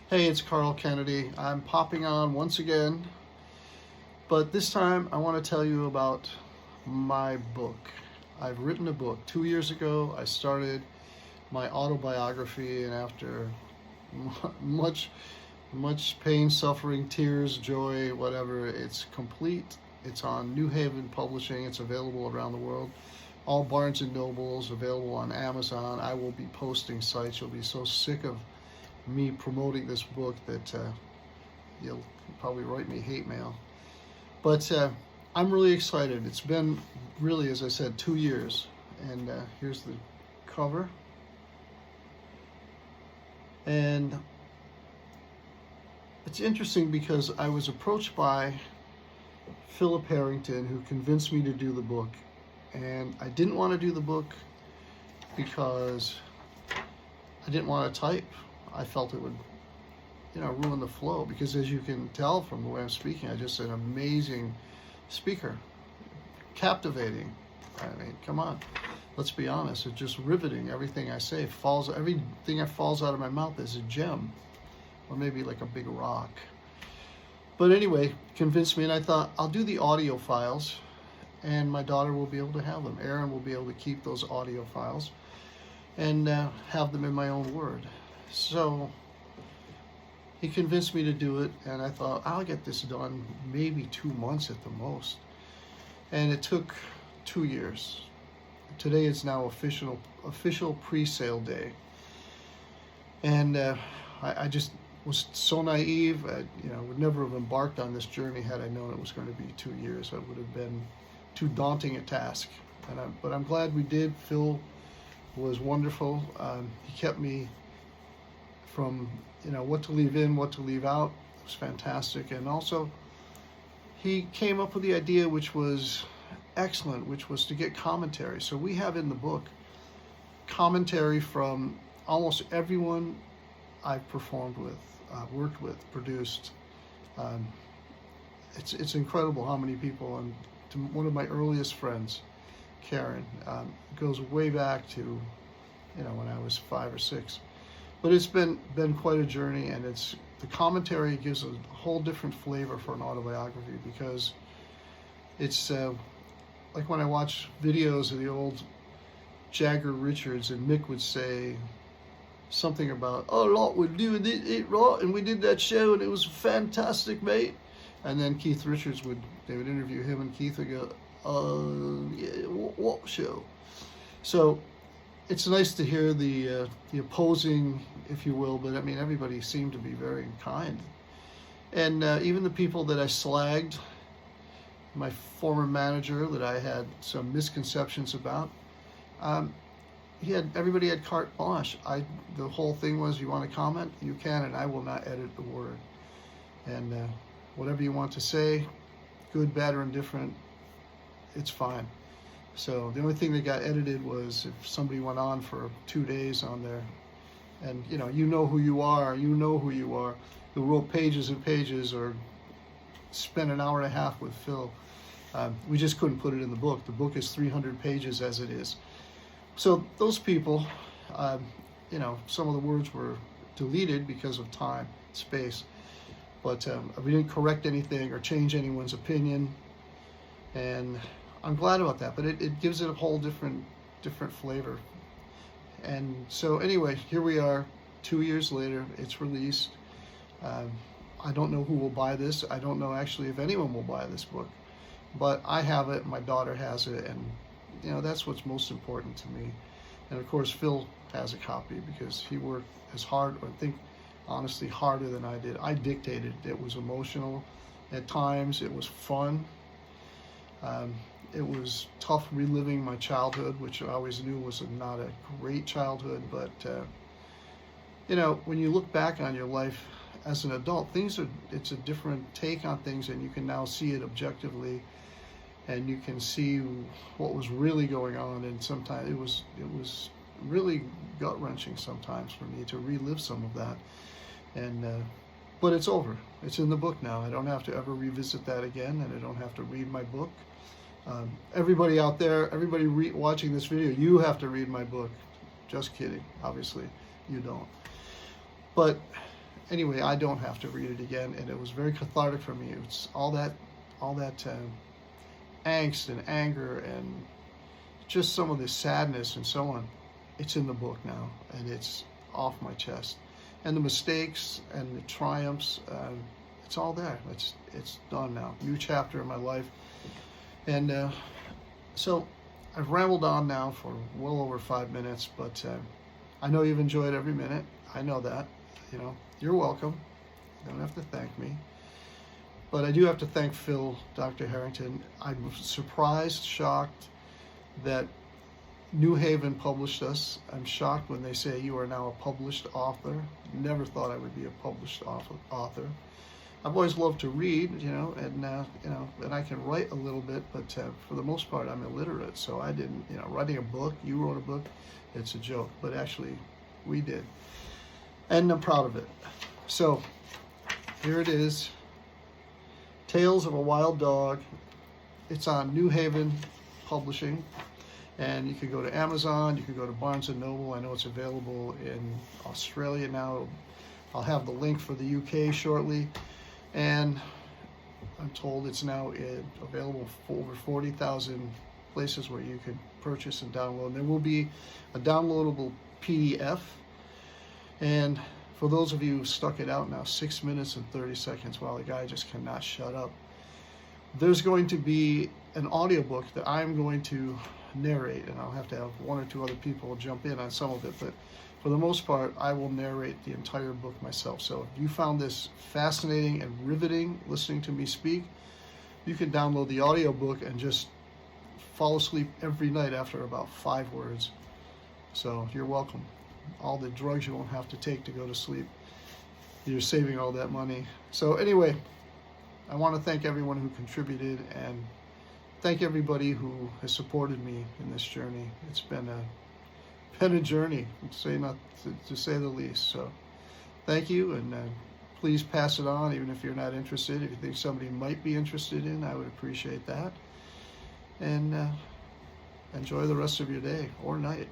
Hey, it's Canedy. I'm popping on once again, but this time I want to tell you about my book. I've written a book. 2 years ago, I started my autobiography, and after much, much pain, suffering, tears, joy, whatever, it's complete. It's on New Haven Publishing. It's available around the world. All Barnes and Nobles, available on Amazon. I will be posting sites. You'll be so sick of me promoting this book that you'll probably write me hate mail. But I'm really excited. It's been really, as I said, 2 years. And here's the cover. And it's interesting because I was approached by Philip Harrington, who convinced me to do the book. And I didn't want to do the book because I didn't want to type. I felt it would, ruin the flow, because as you can tell from the way I'm speaking, I'm just an amazing speaker, captivating. I mean, come on, let's be honest. It's just riveting. Everything I say everything that falls out of my mouth is a gem, or maybe like a big rock. But anyway, convinced me, and I thought I'll do the audio files, and my daughter will be able to have them. Erin will be able to keep those audio files and have them in my own word. So he convinced me to do it, and I thought I'll get this done maybe 2 months at the most. And it took 2 years. Today is now official pre-sale day. And I just was so naive. I would never have embarked on this journey had I known it was going to be 2 years. It would have been too daunting a task. But I'm glad we did. Phil was wonderful. He kept me from what to leave in, what to leave out. It was fantastic. And also he came up with the idea, which was excellent, which was to get commentary. So we have in the book commentary from almost everyone I've performed with, worked with, produced. It's incredible how many people. And to one of my earliest friends, Karen, goes way back to when I was 5 or 6. But it's been quite a journey, and the commentary gives a whole different flavor for an autobiography, because it's like when I watch videos of the old Jagger Richards, and Mick would say something about, "Oh, lot we're doing it right, and we did that show, and it was fantastic, mate." And then Keith Richards they would interview him, and Keith would go, yeah, what show?" So it's nice to hear the opposing, if you will, but I mean, everybody seemed to be very kind. And even the people that I slagged, my former manager that I had some misconceptions about, everybody had carte blanche. The whole thing was, you want to comment, you can, and I will not edit the word. And whatever you want to say, good, bad, or indifferent, it's fine. So the only thing that got edited was if somebody went on for 2 days on there, and you know who you are, who wrote pages and pages, or spent an hour and a half with Phil. We just couldn't put it in the book. The book is 300 pages as it is. So those people, some of the words were deleted because of time, space, but we didn't correct anything or change anyone's opinion, and I'm glad about that. But it gives it a whole different flavor. And so anyway, here we are, 2 years later. It's released. I don't know who will buy this. I don't know actually if anyone will buy this book, but I have it. My daughter has it, and that's what's most important to me. And of course, Phil has a copy because he worked as hard, or I think honestly harder than I did. I dictated. It was emotional at times. It was fun. It was tough reliving my childhood, which I always knew was not a great childhood. But when you look back on your life as an adult, it's a different take on things, and you can now see it objectively, and you can see what was really going on. And sometimes it was really gut-wrenching sometimes for me to relive some of that. And but it's over. It's in the book now. I don't have to ever revisit that again, and I don't have to read my book. Everybody out there, everybody watching this video, you have to read my book. Just kidding. Obviously, you don't. But anyway, I don't have to read it again, and it was very cathartic for me. It's all that angst and anger and just some of the sadness and so on. It's in the book now, and it's off my chest. And the mistakes and the triumphs, it's all there. It's done now. New chapter in my life. And so I've rambled on now for well over 5 minutes, but I know you've enjoyed every minute. I know that. You know, you're welcome. You don't have to thank me. But I do have to thank Phil, Dr. Harrington. I'm surprised, shocked that New Haven published us. I'm shocked when they say you are now a published author. Never thought I would be a published author. I've always loved to read, you know, and I can write a little bit, but for the most part, I'm illiterate. So I didn't, you know, writing a book. You wrote a book. It's a joke, but actually, we did, and I'm proud of it. So here it is. Tales of a Wild Dog. It's on New Haven Publishing, and you could go to Amazon, you could go to Barnes & Noble. I know it's available in Australia now. I'll have the link for the UK shortly, and I'm told it's now available for over 40,000 places where you can purchase and download. And there will be a downloadable PDF, and for those of you who stuck it out now, 6 minutes and 30 seconds, while the guy just cannot shut up, there's going to be an audiobook that I'm going to narrate, and I'll have to have 1 or 2 other people jump in on some of it, but for the most part, I will narrate the entire book myself. So if you found this fascinating and riveting, listening to me speak, you can download the audiobook and just fall asleep every night after about 5 words. So you're welcome. All the drugs you won't have to take to go to sleep. You're saving all that money. So anyway, I want to thank everyone who contributed, and thank everybody who has supported me in this journey. It's been a journey, to say the least. So thank you, and please pass it on, even if you're not interested. If you think somebody might be interested in, I would appreciate that. And enjoy the rest of your day or night.